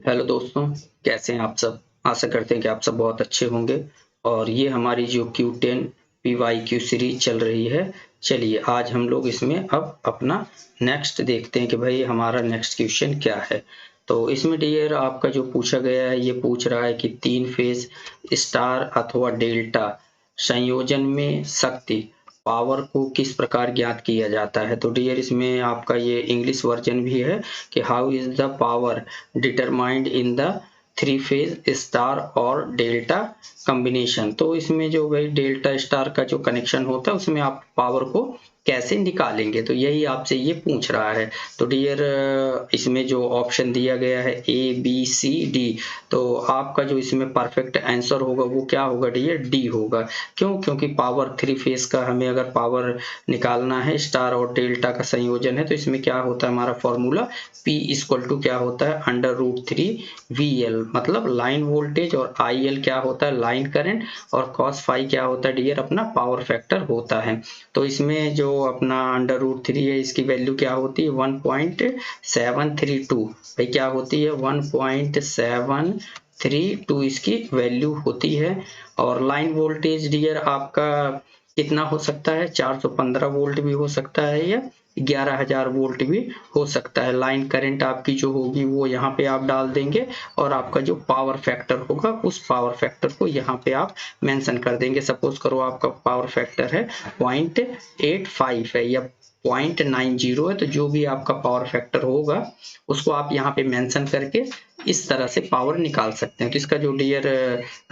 Hello दोस्तों, कैसे हैं आप सब? आशा करते हैं कि आप सब बहुत अच्छे होंगे। और ये हमारी जो Q10 PYQ सीरीज चल रही है। चलिए आज हम लोग इसमें अब अपना नेक्स्ट देखते हैं कि भाई हमारा नेक्स्ट क्वेश्चन क्या है। तो इसमें डियर आपका जो पूछा गया है, ये पूछ रहा है कि 3 फेज स्टार अथवा डेल्टा संयोजन में शक्ति पावर को किस प्रकार ज्ञात किया जाता है। तो डियर इसमें आपका ये इंग्लिश वर्जन भी है कि how is the power determined in the 3 phase star और डेल्टा कॉम्बिनेशन। तो इसमें जो भाई डेल्टा स्टार का जो कनेक्शन होता है उसमें आप पावर को कैसे निकालेंगे, तो यही आपसे ये पूछ रहा है। तो डियर इसमें जो ऑप्शन दिया गया है ABCD, तो आपका जो इसमें परफेक्ट आंसर होगा वो क्या होगा डियर? डी होगा। क्यों? क्योंकि पावर 3 फेज का हमें अगर पावर निकालना है, स्टार और डेल्टा का संयोजन है, तो इसमें क्या होता है हमारा फॉर्मूला P इक्वल टू क्या होता है √3VL, मतलब लाइन वोल्टेज, और IL क्या होता है लाइन करंट, और cos फाई क्या होता है डियर अपना पावर फैक्टर होता है। तो इसमें जो अपना √3 है इसकी वैल्यू क्या होती है 1.732। भाई क्या होती है 1.732 इसकी वैल्यू होती है। और लाइन वोल्टेज डियर आपका कितना हो सकता है? 415 वोल्ट भी हो सकता है या 11,000 वोल्ट भी हो सकता है। लाइन करंट आपकी जो होगी वो यहाँ पे आप डाल देंगे, और आपका जो पावर फैक्टर होगा उस पावर फैक्टर को यहाँ पे आप मेंशन कर देंगे। सपोज करो आपका पावर फैक्टर है 0.85 है या 0.90 है, तो जो भी आपका पावर फैक्टर होगा उसको आप यहाँ पे मेंशन करके इस तरह से पावर निकाल सकते हैं। तो इसका जो डियर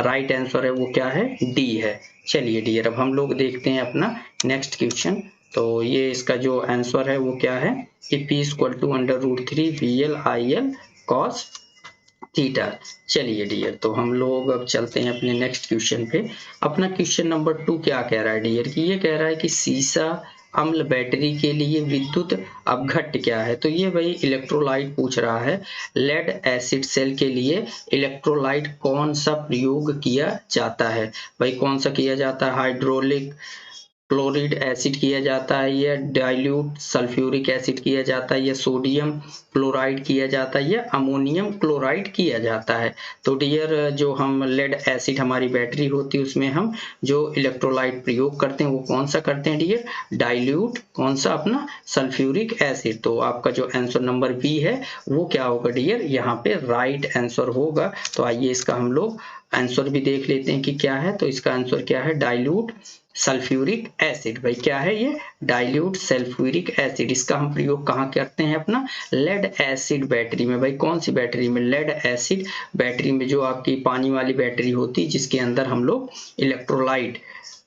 राइट आंसर है वो क्या है? डी है। चलिए डियर अब हम लोग देखते हैं अपना नेक्स्ट क्वेश्चन। तो ये इसका जो आंसर है वो क्या है कि P equal to √3VL IL cos theta. चलिए डियर तो हम लोग अब चलते हैं अपने नेक्स्ट क्वेश्चन पे। अपना क्वेश्चन नंबर 2 क्या कह रहा है डियर कि ये कह रहा है कि सीसा अम्ल बैटरी के लिए विद्युत अपघट्य क्या है। तो ये भाई इलेक्ट्रोलाइट पूछ रहा है। लेड एसिड सेल के लिए इलेक्ट्रोलाइट कौन सा प्रयोग किया जाता है? भाई कौन सा किया जाता है? हाइड्रोलिक क्लोरिड एसिड किया जाता है, या डाइल्यूट सल्फ्यूरिक एसिड किया जाता है, या सोडियम क्लोराइड किया जाता है, या अमोनियम क्लोराइड किया जाता है। तो डियर जो हम लेड एसिड हमारी बैटरी होती है उसमें हम जो इलेक्ट्रोलाइट प्रयोग करते हैं वो कौन सा करते हैं डियर? डाइल्यूट कौन सा अपना सल्फ्यूरिक एसिड। तो आपका जो आंसर नंबर बी है वो क्या होगा डियर? यहाँ पे राइट आंसर होगा। तो आइए इसका हम लोग आंसर भी देख लेते हैं कि क्या है। तो इसका आंसर क्या है? Dilute sulphuric acid. भाई क्या है ये? Dilute sulphuric acid. इसका हम प्रयोग कहाँ करते हैं? अपना लेड एसिड बैटरी में। भाई कौन सी बैटरी में? लेड एसिड बैटरी में, जो आपकी पानी वाली बैटरी होती है जिसके अंदर हम लोग इलेक्ट्रोलाइट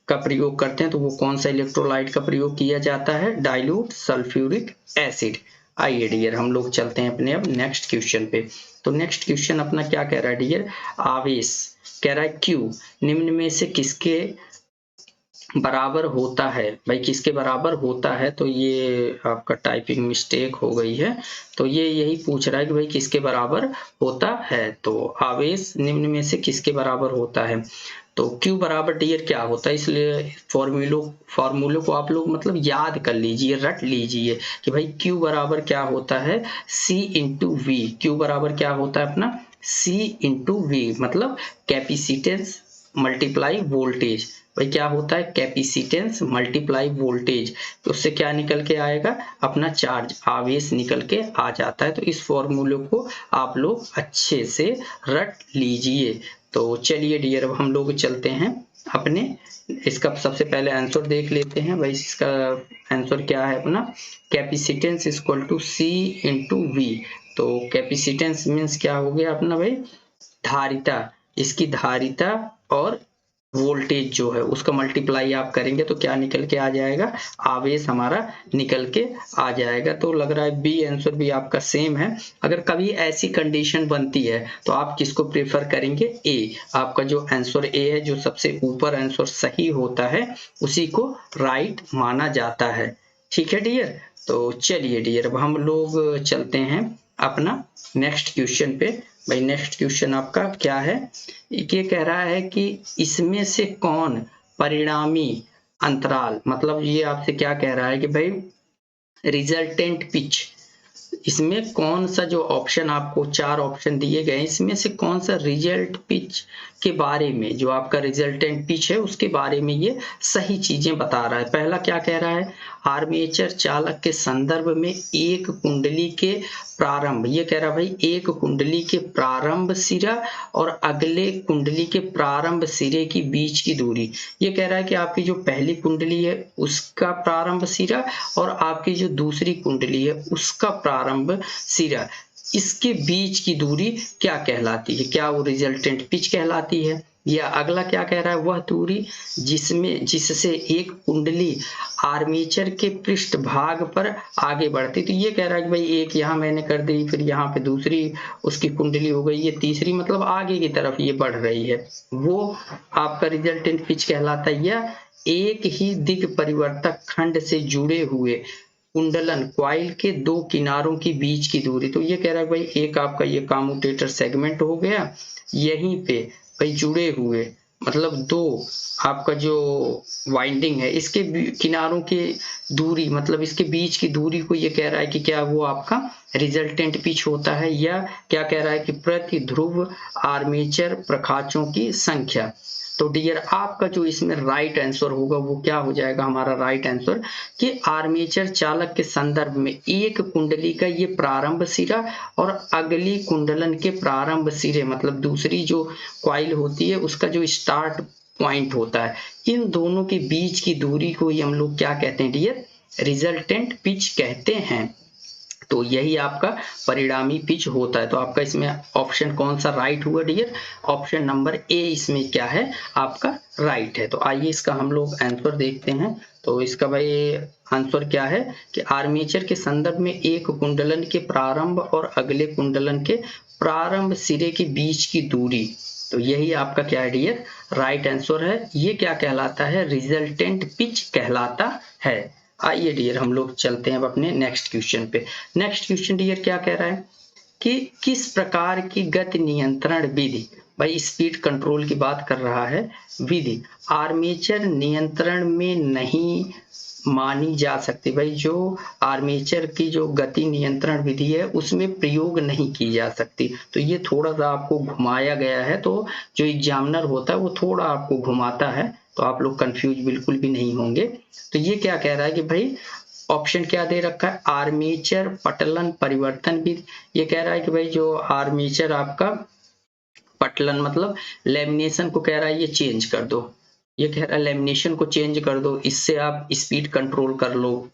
का प्रयोग करते हैं। तो वो कौन सा इलेक्ट्रोलाइट का प्रयोग किया जाता है? Dilute sulphuric acid. आइए डियर हम लोग चलते हैं अपने अब नेक्स्ट क्वेश्चन पे। तो नेक्स्ट क्वेश्चन अपना क्या कह रहा है डियर? आवेश कह रहा है Q निम्न में से किसके बराबर होता है? भाई किसके बराबर होता है? तो ये आपका टाइपिंग मिस्टेक हो गई है। तो ये यही पूछ रहा है कि भाई किसके बराबर होता है। तो आवेश निम्न में से किसके बराबर होता है? तो Q बराबर डियर क्या होता है, इसलिए फॉर्मूलों को आप लोग मतलब याद कर लीजिए, रट लीजिए कि भाई Q बराबर क्या होता है? C into we. Q बराबर क्या होता है अपना? C इंटू वी, मतलब कैपेसिटेंस मल्टीप्लाई वोल्टेज। भाई क्या होता है? Capacitance multiply voltage. तो उससे क्या निकल के आएगा? अपना चार्ज, आवेश निकल के आ जाता है। तो इस फॉर्मूले को आप लोग अच्छे से रट लीजिए। तो चलिए डियर अब हम लोग चलते हैं अपने इसका सबसे पहले आंसर देख लेते हैं। भाई इसका आंसर क्या है अपना? Capacitance equal to C into V. तो कैपेसिटेंस मीन्स क्या हो गया अपना भाई? धारिता। इसकी धारिता और वोल्टेज जो है उसका मल्टीप्लाई आप करेंगे तो क्या निकल के आ जाएगा? आवेश हमारा निकल के आ जाएगा। तो लग रहा है बी आंसर भी आपका सेम है। अगर कभी ऐसी कंडीशन बनती है तो आप किसको प्रेफर करेंगे? ए। आपका जो आंसर ए है, जो सबसे ऊपर आंसर सही होता है उसी को राइट माना जाता है। ठीक है डियर। तो चलिए डियर अब हम लोग चलते हैं अपना नेक्स्ट क्वेश्चन पे। भाई नेक्स्ट क्वेश्चन आपका क्या है? ये कह रहा है कि इसमें से कौन परिणामी अंतराल, मतलब ये आपसे क्या कह रहा है कि भाई रिजल्टेंट पिच इसमें कौन सा जो ऑप्शन आपको 4 ऑप्शन दिए गए इसमें से कौन सा रिजल्ट पिच के बारे में, जो आपका रिजल्टेंट पिच है उसके बारे में ये सही चीजें बता रहा है। पहला क्या कह रहा है, आर्मेचर चालक के संदर्भ में एक कुंडली के प्रारंभ, ये कह रहा है भाई एक कुंडली के प्रारंभ सिरा और अगले कुंडली के प्रारंभ सिरे की बीच की दूरी, ये कह रहा है कि आपकी जो पहली कुंडली है उसका प्रारंभ सिरा और आपकी जो दूसरी कुंडली है उसका प्रारंभ सिरा, इसके बीच की दूरी क्या कहलाती है, क्या वो रिजल्टेंट पिच कहलाती है। या अगला क्या कह रहा है, वह दूरी जिससे एक कुंडली आर्मेचर के पृष्ठ भाग पर आगे बढ़ती, तो ये कह रहा है कि भाई एक यहाँ मैंने कर दी, फिर यहाँ पे दूसरी उसकी कुंडली हो गई, ये तीसरी मतलब आगे की तरफ ये बढ़ रही है, वो आपका रिजल्टेंट पिच कहलाता है। या एक ही दिग परिवर्तक खंड से जुड़े हुए कुंडलन क्वाइल के दो किनारों के बीच की दूरी, तो ये कह रहा है भाई एक आपका ये कम्यूटेटर सेगमेंट हो गया, यहीं पे भाई जुड़े हुए मतलब दो आपका जो वाइंडिंग है इसके किनारों की दूरी मतलब इसके बीच की दूरी को ये कह रहा है कि क्या वो आपका रिजल्टेंट पिच होता है। या क्या कह रहा है कि प्रति ध्रुव आर्मेचर प्रखाचों की संख्या। तो डियर आपका जो इसमें राइट आंसर होगा वो क्या हो जाएगा, हमारा राइट आंसर कि आर्मेचर चालक के संदर्भ में एक कुंडली का ये प्रारंभ सिरा और अगली कुंडलन के प्रारंभ सिरे मतलब दूसरी जो क्वाइल होती है उसका जो स्टार्ट पॉइंट होता है, इन दोनों के बीच की दूरी को ही हम लोग क्या कहते हैं डियर, रिजल्टेंट पिच कहते हैं। तो यही आपका परिणामी पिच होता है। तो आपका इसमें ऑप्शन कौन सा राइट हुआ डियर, ऑप्शन नंबर ए इसमें क्या है आपका राइट है। तो आइए इसका हम लोग आंसर देखते हैं। तो इसका भाई आंसर क्या है कि आर्मेचर के संदर्भ में एक कुंडलन के प्रारंभ और अगले कुंडलन के प्रारंभ सिरे के बीच की दूरी, तो यही आपका क्या है डियर राइट आंसर है। ये क्या कहलाता है, रिजल्टेंट पिच कहलाता है। आइए डियर हम लोग चलते हैं अब अपने नेक्स्ट क्वेश्चन पे। नेक्स्ट क्वेश्चन डियर क्या कह रहा है कि किस प्रकार की गति नियंत्रण विधि, भाई स्पीड कंट्रोल की बात कर रहा है, विधि आर्मेचर नियंत्रण में नहीं मानी जा सकती। भाई जो आर्मेचर की जो गति नियंत्रण विधि है उसमें प्रयोग नहीं की जा सकती। तो ये थोड़ा सा आपको घुमाया गया है, तो जो एग्जामिनर होता है वो थोड़ा आपको घुमाता है, तो आप लोग कंफ्यूज बिल्कुल भी नहीं होंगे। तो ये क्या कह रहा है कि भाई ऑप्शन क्या दे रखा है, आर्मेचर पटलन परिवर्तन विधि। ये कह रहा है कि भाई जो आर्मेचर आपका पटलन मतलब लेमिनेशन को कह रहा है ये चेंज कर दो, ये कह रहा है लेमिनेशन को चेंज कर दो, इससे आप स्पीड कंट्रोल कर लो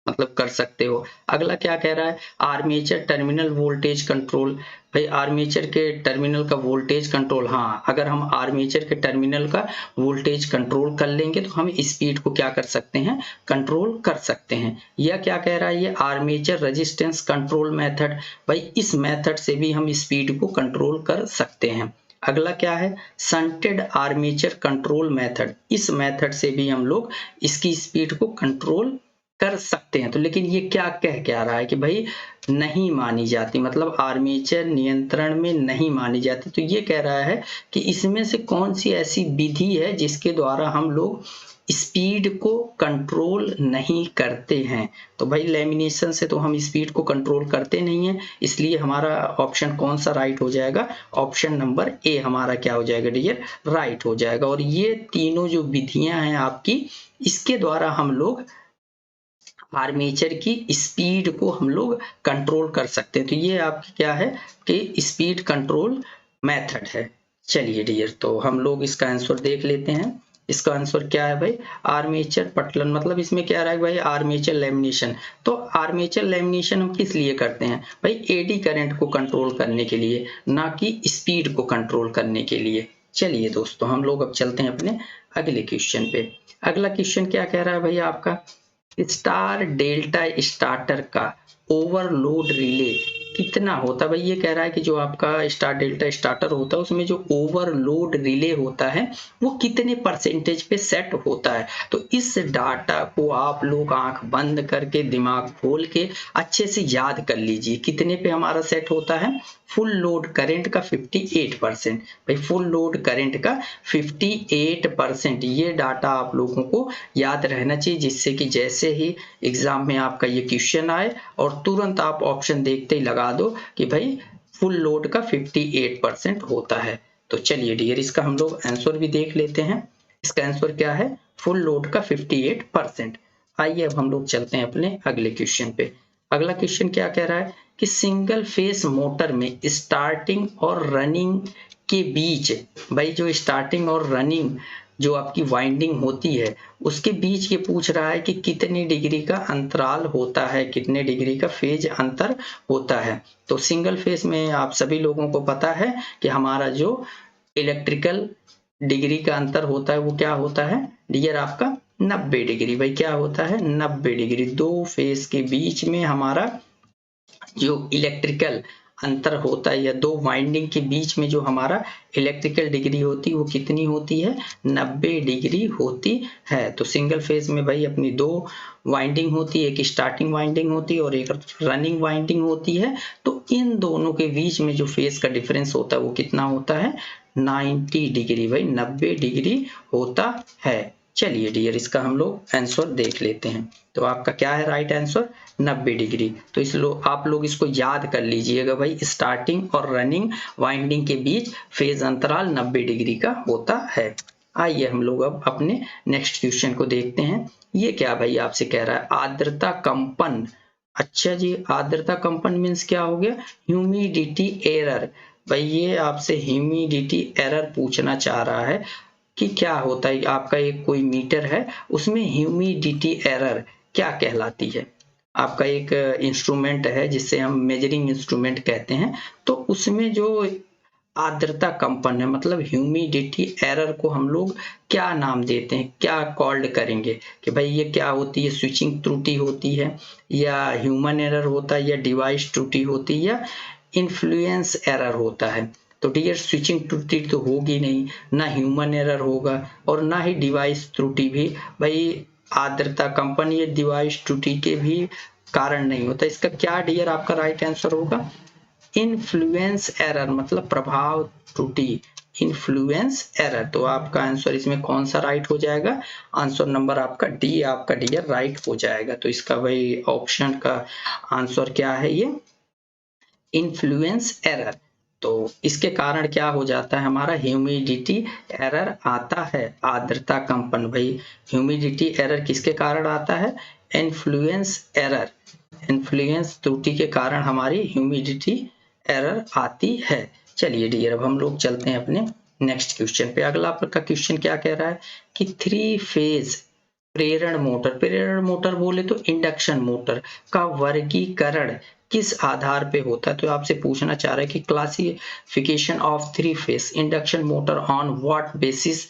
मतलब कर सकते हो। अगला क्या कह रहा है, आर्मेचर टर्मिनल वोल्टेज कंट्रोल। भाई आर्मेचर के टर्मिनल का वोल्टेज कंट्रोल, हाँ अगर हम आर्मेचर के टर्मिनल का वोल्टेज कंट्रोल कर लेंगे तो हम स्पीड को क्या कर सकते हैं, कंट्रोल कर सकते हैं। यह क्या कह रहा है, ये आर्मेचर रेजिस्टेंस कंट्रोल मेथड, भाई इस मेथड से भी हम स्पीड को कंट्रोल कर सकते हैं। अगला क्या है, शंटेड आर्मेचर कंट्रोल मेथड, इस मेथड से भी हम लोग इसकी स्पीड को कंट्रोल कर सकते हैं। तो लेकिन ये क्या कह रहा है कि भाई नहीं मानी जाती, मतलब आर्मेचर नियंत्रण में नहीं मानी जाती। तो ये कह रहा है कि इसमें से कौन सी ऐसी विधि है जिसके द्वारा हम लोग स्पीड को कंट्रोल नहीं करते हैं। तो भाई लेमिनेशन से तो हम स्पीड को कंट्रोल करते नहीं हैं, इसलिए हमारा ऑप्शन कौन सा राइट हो जाएगा, ऑप्शन नंबर ए हमारा क्या हो जाएगा डियर राइट हो जाएगा। और ये तीनों जो विधियां हैं आपकी, इसके द्वारा हम लोग आर्मेचर की स्पीड को हम लोग कंट्रोल कर सकते हैं। तो ये आपकी क्या है कि स्पीड कंट्रोल मेथड है। चलिए डियर तो हम लोग इसका आंसर देख लेते हैं। इसका आंसर क्या है भाई, आर्मेचर पटलन, मतलब इसमें क्या रहा है भाई आर्मेचर लेमिनेशन। तो आर्मेचर लेमिनेशन हम किस लिए करते हैं भाई, एडी करंट को कंट्रोल करने के लिए, ना कि स्पीड को कंट्रोल करने के लिए। चलिए दोस्तों हम लोग अब चलते हैं अपने अगले क्वेश्चन पे। अगला क्वेश्चन क्या कह रहा है भाई आपका, स्टार डेल्टा स्टार्टर का ओवरलोड रिले कितना होता है भाई, ये कह रहा है कि जो आपका स्टार डेल्टा स्टार्टर होता है उसमें जो ओवरलोड रिले होता है वो कितने परसेंटेज पे सेट होता है। तो इस डाटा को आप लोग आंख बंद करके दिमाग खोल के अच्छे से याद कर लीजिए, कितने पे हमारा सेट होता है, फुल लोड करंट का 58%। भाई फुल लोड करंट का 58%, ये डाटा आप लोगों को याद रहना चाहिए, जिससे कि जैसे ही एग्जाम में आपका ये क्वेश्चन आए और तुरंत आप ऑप्शन देखते ही लगा दो कि भाई फुल लोड का 58% होता है। तो चलिए डियर, इसका हम लोग आंसर भी देख लेते हैं। इसका आंसर क्या है, फुल लोड का 58%। आइए अब हम लोग चलते हैं अपने अगले क्वेश्चन पे। अगला क्वेश्चन क्या कह रहा है कि सिंगल फेस मोटर में स्टार्टिंग और रनिंग के बीच, भाई जो स्टार्टिंग और रनिंग जो आपकी वाइंडिंग होती है उसके बीच ये पूछ रहा है कि कितने डिग्री का अंतराल होता है, कितने डिग्री का फेज अंतर होता है। तो सिंगल फेज में आप सभी लोगों को पता है कि हमारा जो इलेक्ट्रिकल डिग्री का अंतर होता है वो क्या होता है डियर, आपका 90 डिग्री। भाई क्या होता है, 90 डिग्री। दो फेज के बीच में हमारा जो इलेक्ट्रिकल अंतर होता है या दो वाइंडिंग के बीच में जो हमारा इलेक्ट्रिकल डिग्री होती है वो कितनी होती है, 90 डिग्री होती है। तो सिंगल फेज में भाई अपनी दो वाइंडिंग होती है, एक स्टार्टिंग वाइंडिंग होती है और एक रनिंग वाइंडिंग होती है। तो इन दोनों के बीच में जो फेज का डिफरेंस होता है वो कितना होता है, 90 डिग्री। भाई 90 डिग्री होता है। चलिए डियर, इसका हम लोग आंसर देख लेते हैं। तो आपका क्या है राइट आंसर, 90 डिग्री। तो आप लोग इसको याद कर लीजिएगा भाई, स्टार्टिंग और रनिंग वाइंडिंग के बीच फेज अंतराल 90 डिग्री का होता है। आइए हम लोग अब अपने नेक्स्ट क्वेश्चन को देखते हैं। ये क्या भाई आपसे कह रहा है, आर्द्रता कंपन। अच्छा जी, आर्द्रता कंपन मीन्स क्या हो गया, ह्यूमिडिटी एरर। भाई ये आपसे ह्यूमिडिटी एरर पूछना चाह रहा है कि क्या होता है, आपका एक कोई मीटर है उसमें ह्यूमिडिटी एरर क्या कहलाती है। आपका एक इंस्ट्रूमेंट है जिससे हम मेजरिंग इंस्ट्रूमेंट कहते हैं, तो उसमें जो आर्द्रता कंपन है मतलब ह्यूमिडिटी एरर को हम लोग क्या नाम देते हैं, क्या कॉल्ड करेंगे कि भाई ये क्या होती है, स्विचिंग त्रुटि होती है या ह्यूमन एरर होता है या डिवाइस त्रुटि होती है या इन्फ्लुएंस एरर होता है। तो डियर स्विचिंग त्रुटि तो होगी नहीं, ना ह्यूमन एरर होगा और ना ही डिवाइस त्रुटि भी भाई आर्द्रता कंपन या डिवाइस त्रुटि के भी कारण नहीं होता। इसका क्या डियर आपका राइट आंसर होगा, इन्फ्लुएंस एरर, मतलब प्रभाव त्रुटि, इन्फ्लुएंस एरर। तो आपका आंसर इसमें कौन सा राइट हो जाएगा, आंसर नंबर आपका डी आपका डियर राइट हो जाएगा। तो इसका भाई ऑप्शन का आंसर क्या है, ये इन्फ्लुएंस एरर। तो इसके कारण क्या हो जाता है, हमारा ह्यूमिडिटी एरर आता है, आर्द्रता कंपन। भाई ह्यूमिडिटी एरर किसके कारण आता है, इन्फ्लुएंस एरर, इन्फ्लुएंस त्रुटि के कारण हमारी ह्यूमिडिटी एरर आती है। चलिए डियर, अब हम लोग चलते हैं अपने नेक्स्ट क्वेश्चन पे। अगला आपका क्वेश्चन क्या कह रहा है कि 3 फेज प्रेरण मोटर, प्रेरण मोटर बोले तो इंडक्शन मोटर का वर्गीकरण किस आधार पे होता है। तो आपसे पूछना चाह रहा है कि classification of 3 phase induction motor on what basis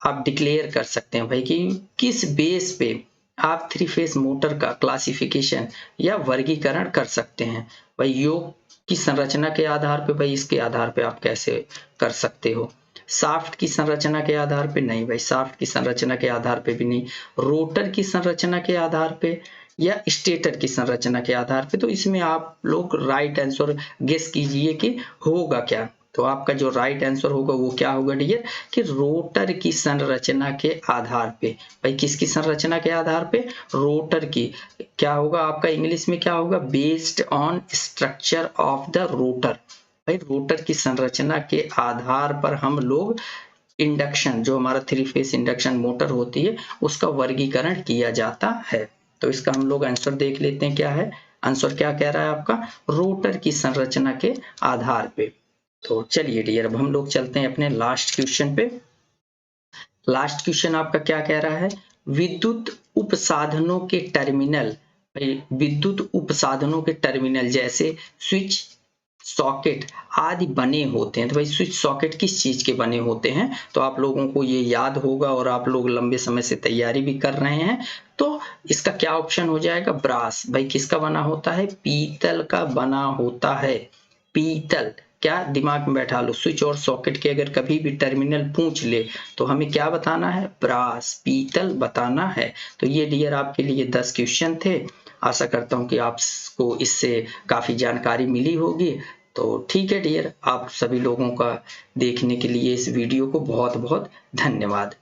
आप डिक्लेयर कर सकते हैं भाई कि किस बेस पे आप 3 फेज मोटर का क्लासिफिकेशन या वर्गीकरण कर सकते हैं। भाई योग की संरचना के आधार पे, भाई इसके आधार पे आप कैसे कर सकते हो, शाफ्ट की संरचना के आधार पे नहीं भाई, शाफ्ट की संरचना के आधार पे भी नहीं, रोटर की संरचना के आधार पे या स्टेटर की संरचना के आधार पे। तो इसमें आप लोग राइट आंसर गेस कीजिए कि होगा क्या। तो आपका जो राइट आंसर होगा वो क्या होगा डियर, कि रोटर की संरचना के आधार पे। भाई किसकी संरचना के आधार पे, रोटर की। क्या होगा आपका इंग्लिश में क्या होगा, based on structure of the rotor. भाई रोटर की संरचना के आधार पर हम लोग इंडक्शन, जो हमारा 3 फेज इंडक्शन मोटर होती है उसका वर्गीकरण किया जाता है। तो इसका हम लोग आंसर देख लेते हैं क्या है, आंसर क्या कह रहा है आपका, रोटर की संरचना के आधार पे। तो चलिए डियर, अब हम लोग चलते हैं अपने लास्ट क्वेश्चन पे। लास्ट क्वेश्चन आपका क्या कह रहा है, विद्युत उपसाधनों के टर्मिनल, विद्युत उपसाधनों के टर्मिनल जैसे स्विच, सॉकेट आदि बने होते हैं। तो भाई स्विच सॉकेट किस चीज के बने होते हैं, तो आप लोगों को ये याद होगा और आप लोग लंबे समय से तैयारी भी कर रहे हैं। तो इसका क्या ऑप्शन हो जाएगा? ब्रास। भाई किसका बना होता है? पीतल का बना होता है। पीतल। क्या दिमाग में बैठा लो, स्विच और सॉकेट के अगर कभी भी टर्मिनल पूछ ले तो हमें क्या बताना है? ब्रास, पीतल बताना है। तो ये डियर आपके लिए 10 क्वेश्चन थे। आशा करता हूँ कि आपको इससे काफी जानकारी मिली होगी। तो ठीक है डियर, आप सभी लोगों का देखने के लिए इस वीडियो को बहुत बहुत धन्यवाद।